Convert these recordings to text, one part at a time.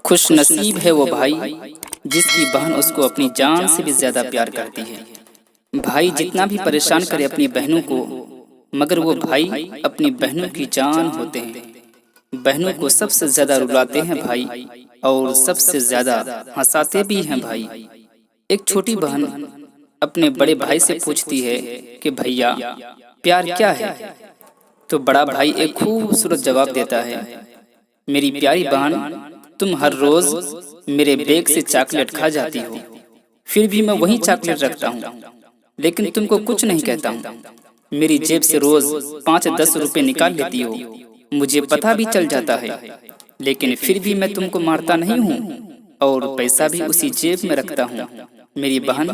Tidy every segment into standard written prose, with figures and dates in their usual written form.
खुश नसीब है वो भाई जिसकी बहन उसको अपनी जान से भी ज्यादा प्यार करती है। भाई जितना भी परेशान करे अपनी बहनों को, मगर वो भाई अपनी बहनों की जान होते हैं। बहनों को सबसे ज्यादा रुलाते हैं भाई, और सबसे ज्यादा हंसाते भी हैं भाई। एक छोटी बहन अपने बड़े भाई से पूछती है कि भैया प्यार क्या है? तो बड़ा भाई एक खूबसूरत जवाब देता है, मेरी प्यारी बहन, तुम हर रोज मेरे बैग से चॉकलेट खा जाती हो, फिर भी मैं वही चॉकलेट रखता हूँ, लेकिन तुमको कुछ नहीं कहता हूँ। मेरी जेब से रोज 5-10 रुपए निकाल लेती हो, मुझे पता भी चल जाता है, लेकिन फिर भी मैं तुमको मारता नहीं हूँ और पैसा भी उसी जेब में रखता हूँ। मेरी बहन,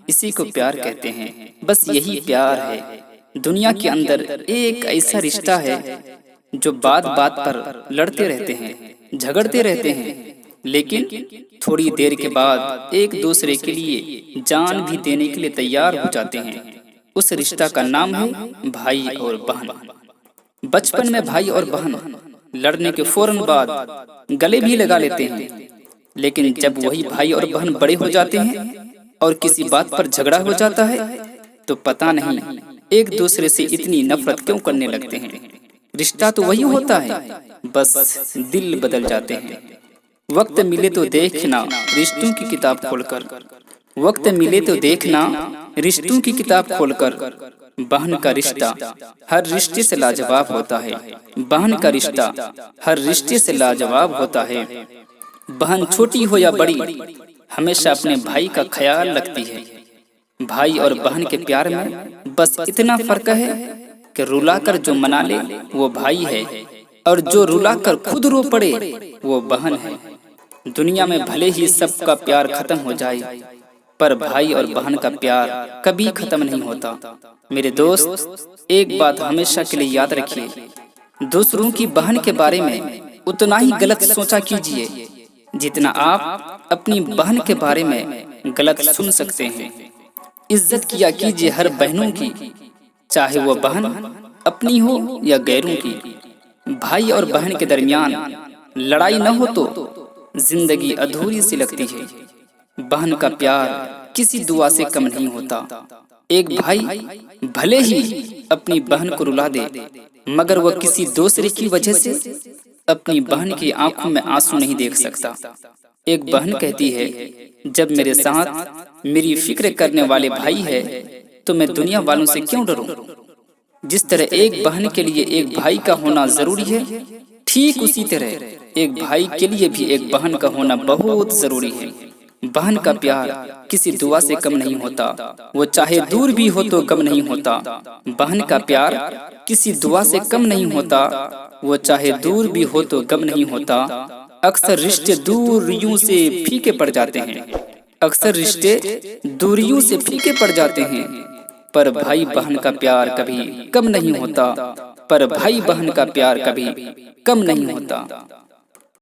इसी को प्यार कहते हैं। बस यही प्यार है। दुनिया के अंदर एक ऐसा रिश्ता है जो बात बात पर लड़ते रहते हैं, झगड़ते रहते हैं, लेकिन थोड़ी देर के बाद एक दूसरे के लिए जान भी देने के लिए तैयार हो जाते हैं। उस रिश्ता का नाम है भाई और बहन। बचपन में भाई और बहन लड़ने के फौरन बाद गले भी लगा लेते हैं, लेकिन जब वही भाई और बहन बड़े हो जाते हैं और किसी बात पर झगड़ा हो जाता है तो पता नहीं एक दूसरे से इतनी नफरत क्यों करने लगते हैं। रिश्ता तो वही होता है, बस दिल बदल जाते हैं। वक्त मिले तो देखना रिश्तों की किताब खोलकर, वक्त मिले तो देखना रिश्तों की किताब खोलकर। बहन का रिश्ता हर रिश्ते से लाजवाब होता है। बहन का रिश्ता हर रिश्ते से लाजवाब होता है। बहन छोटी हो या बड़ी, हमेशा अपने भाई का ख्याल रखती है। भाई और बहन के प्यार में बस इतना फर्क है कि रुलाकर जो मना ले वो भाई है, और जो रुलाकर खुद रो पड़े वो बहन है। दुनिया में भले ही सबका प्यार खत्म हो जाए, पर भाई और बहन का प्यार कभी खत्म नहीं होता। मेरे दोस्त, एक बात हमेशा के लिए याद रखिए, दूसरों की बहन के बारे में उतना ही गलत सोचा कीजिए जितना आप अपनी बहन के बारे में गलत सुन सकते हैं। इज्जत किया कीजिए हर बहनों की, चाहे वो बहन अपनी हो या गैरों की। भाई और बहन के दरमियान लड़ाई न हो तो जिंदगी अधूरी सी लगती है। बहन का प्यार किसी दुआ से कम नहीं होता। एक भाई भले ही अपनी बहन को रुला दे, मगर वह किसी दूसरे की वजह से अपनी बहन की आंखों में आंसू नहीं देख सकता। एक बहन कहती है, जब मेरे साथ मेरी फिक्र करने वाले भाई है तो मैं दुनिया वालों से क्यों डरूं। जिस तरह एक बहन के लिए एक भाई का होना जरूरी है, ठीक उसी तरह एक भाई के लिए भी एक बहन का होना बहुत जरूरी है। बहन का प्यार किसी दुआ से कम नहीं होता, वो चाहे दूर भी हो तो कम नहीं होता। बहन का प्यार किसी दुआ से कम नहीं होता, वो चाहे दूर भी हो तो कम नहीं होता। अक्सर रिश्ते दूरियों से फीके पड़ जाते हैं, अक्सर रिश्ते दूरियों से फीके पड़ जाते हैं, पर भाई बहन का प्यार कभी कम नहीं होता, पर भाई बहन का प्यार कभी कम नहीं होता।